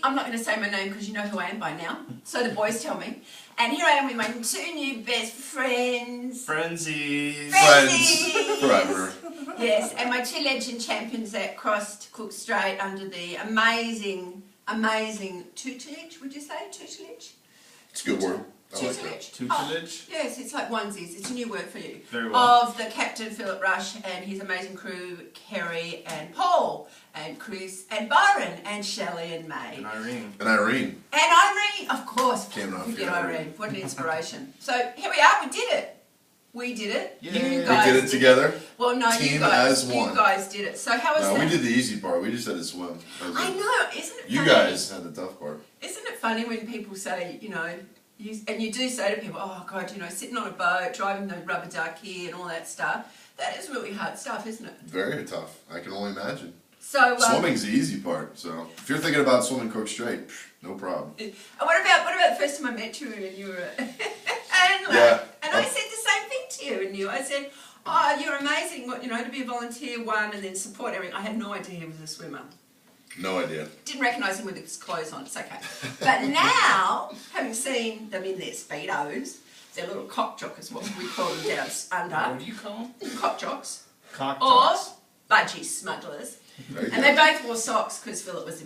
I'm not going to say my name because you know who I am by now. So the boys tell me. And here I am with my 2 new best friends. Frenzies. Friends. Forever. Yes, and my 2 legend champions that crossed Cook Strait under the amazing tutelage, would you say? Tutelage? It's a good word. I like that. Tutelage? Tutelage? Yes, it's like onesies. It's a new word for you. Very well. Of the Captain Philip Rush and his amazing crew, Kerry and Paul and Chris and Byron and Shelley and May. And Irene. And Irene. And Irene, of course. Can't not Forget forget Irene. Irene. What an inspiration. So here we are. We did it. We did it. Yay. You We guys We did it together. Well, no, Team you guys. as one. You guys did it. So how was No, that? we did the easy part. We just had to swim. That was I it. know. Isn't it? You funny? guys had the tough part. Isn't it funny when people say, and you do say to people, oh God, sitting on a boat, driving the rubber ducky and all that stuff. That is really hard stuff, isn't it? Very tough. I can only imagine. So Swimming's the easy part. So if you're thinking about swimming Cook Strait, no problem. What about the first time I met you and you were Yeah. and I said the same thing to you and I said, oh, you're amazing, to be a volunteer one and then support everything. I had no idea he was a swimmer. No idea. Didn't recognise him with his clothes on, it's okay. But now, having seen them in their Speedos, their little cock jock is what we call them down under. What do you call them? Cock jocks. Cock Or jocks. budgie smugglers. There you And go. they both wore socks because Philip was,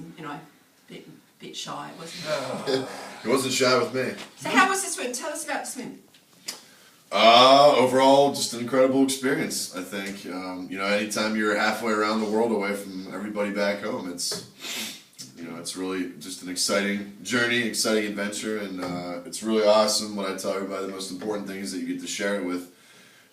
bit shy, wasn't he? He wasn't shy with me. So how was the swim? Tell us about the swim. Overall, just an incredible experience, I think. Anytime you're halfway around the world away from everybody back home, it's really just an exciting journey, exciting adventure, and it's really awesome. What I tell everybody, the most important thing is that you get to share it with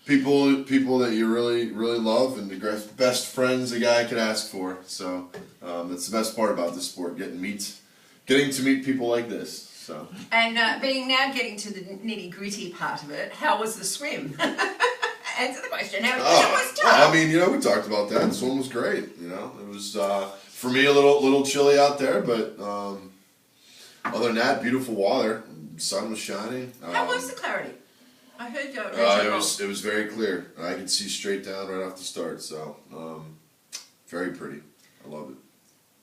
people that you really, really love, and the best friends a guy could ask for. So that's the best part about this sport, getting to meet people like this. So. And getting to the nitty-gritty part of it, how was the swim? Answer the question. How was it? Well, we talked about that. The swim was great. It was for me a little chilly out there, but other than that, beautiful water. Sun was shining. How was the clarity? I heard you. It was very clear. I could see straight down right off the start. So very pretty. I loved it.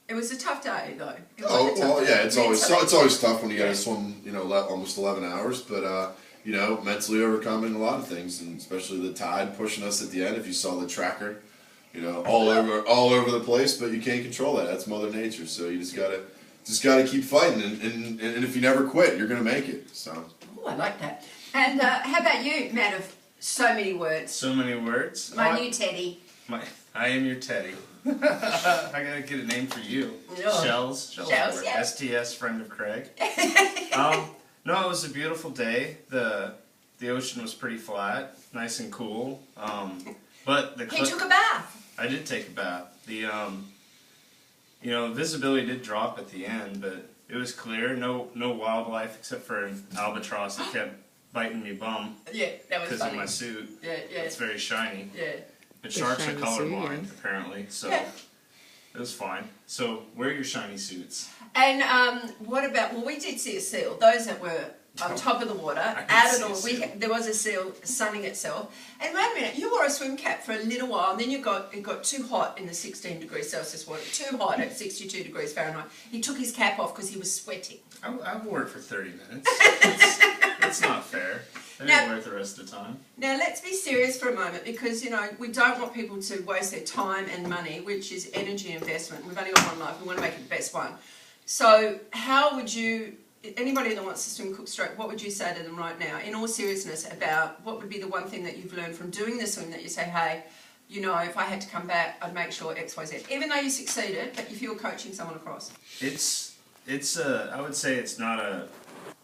It was a tough day, though. It's always tough when you got to swim, almost 11 hours. But mentally overcoming a lot of things, and especially the tide pushing us at the end. If you saw the tracker, all over the place, but you can't control that. That's Mother Nature. So you just gotta keep fighting, and if you never quit, you're gonna make it. So. Oh, I like that. And how about you, man of so many words? So many words. My new teddy. I am your teddy. I gotta get a name for you. Oh. Shells, yeah. STS, friend of Craig. No, it was a beautiful day. The ocean was pretty flat, nice and cool. But He took a bath. I did take a bath. The visibility did drop at the end, but it was clear. No wildlife except for an albatross that kept biting me bum. Yeah, that was because funny. of my suit. Yeah. It's very shiny. Yeah. But sharks are shiny colorblind, suit, apparently, so Yeah. it was fine. So, wear your shiny suits. And what about? Well, we did see a seal. Those that were on top of the water, out of the there was a seal sunning itself. And wait a minute, you wore a swim cap for a little while, and then it got too hot in the 16 degrees Celsius water, too hot at 62 degrees Fahrenheit. He took his cap off because he was sweating. I wore it for 30 minutes. That's not fair. I didn't wear it the rest of the time. Now let's be serious for a moment, because we don't want people to waste their time and money, which is energy investment. We've only got one life. We want to make it the best one. So how would you? Anybody that wants to swim Cook Strait, what would you say to them right now, in all seriousness, about what would be the one thing that you've learned from doing the swim that you say, hey, if I had to come back, I'd make sure X, Y, Z. Even though you succeeded, but if you were coaching someone across. I would say it's not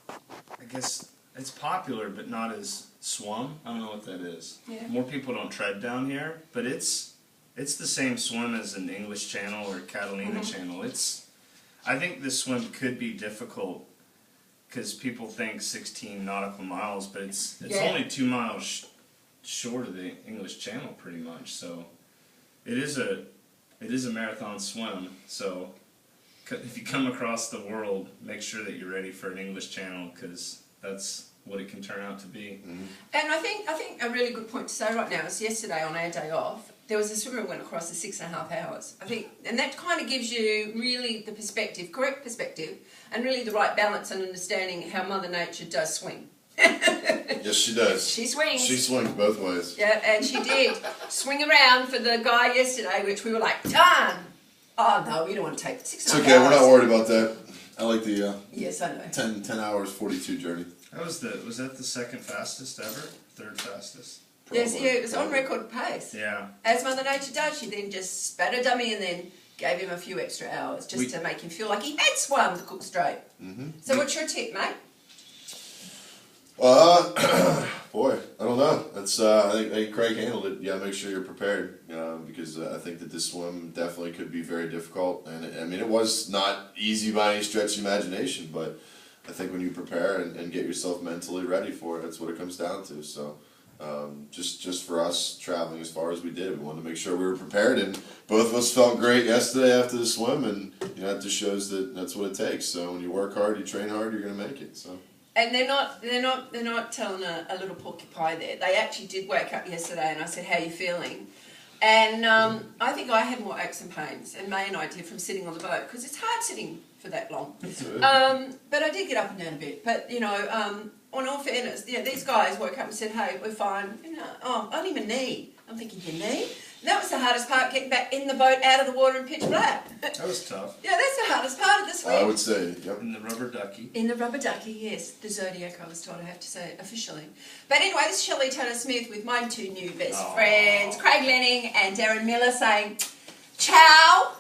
I guess it's popular, but not as swum. I don't know what that is. Yeah. More people don't tread down here, but it's the same swim as an English Channel or Catalina Channel. I think this swim could be difficult because people think 16 nautical miles, but it's only 2 miles short of the English Channel, pretty much. So it is a marathon swim. So if you come across the world, make sure that you're ready for an English Channel, because that's what it can turn out to be. And I think a really good point to say right now is yesterday on our day off, there was a swimmer who went across in 6.5 hours. I think, and that kind of gives you really the perspective, correct perspective, and really the right balance and understanding how Mother Nature does swing. Yes, she does. She swings. She swings both ways. Yeah, and she did swing around for the guy yesterday, which we were like, darn. Oh no, we don't want to take 6.5 hours. It's okay, we're not worried about that. I like the Yes, I know. 10 hours 42 journey. Was that the second fastest ever? Third fastest? Yes, Probably. yeah, it was on record pace. Yeah. As Mother Nature does, she then just spat a dummy and then gave him a few extra hours just We- to make him feel like he had swum the Cook Strait. Mm-hmm. So what's your tip, mate? Boy, I don't know. That's I think Craig handled it. Yeah, make sure you're prepared because I think that this swim definitely could be very difficult. And I mean, it was not easy by any stretch of imagination, but I think when you prepare and get yourself mentally ready for it, that's what it comes down to. So just for us traveling as far as we did, we wanted to make sure we were prepared, and both of us felt great yesterday after the swim, and you know, it just shows that that's what it takes. So when you work hard, you train hard, you're gonna make it. So. And they're not telling a little porcupine there. They actually did wake up yesterday, and I said, "How are you feeling?" And I think I had more aches and pains, and May and I did from sitting on the boat because it's hard sitting for that long. But I did get up and down a bit. But you know, on all fairness, yeah, these guys woke up and said, "Hey, we're fine." You know, oh, only my knee. I'm thinking, your knee? And that was the hardest part, getting back in the boat out of the water in pitch black. That was tough. Yeah, that's the hardest part of the swim. I would say, yep. In the rubber ducky. In the rubber ducky, yes. The Zodiac, I was told, I have to say, officially. But anyway, this is Shelley Turner-Smith with my two new best friends, Craig Lenning and Darren Miller, saying, ciao.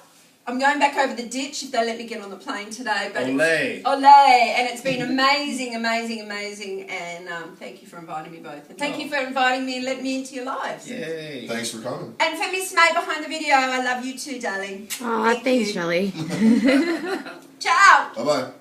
I'm going back over the ditch if they let me get on the plane today. But Olé. Olé. And it's been amazing, amazing, amazing. And thank you for inviting me both. And thank you for inviting me and letting me into your lives. Yay. Thanks for coming. And for Miss May behind the video, I love you too, darling. Aw, thanks, you. Shelley. Ciao. Bye bye.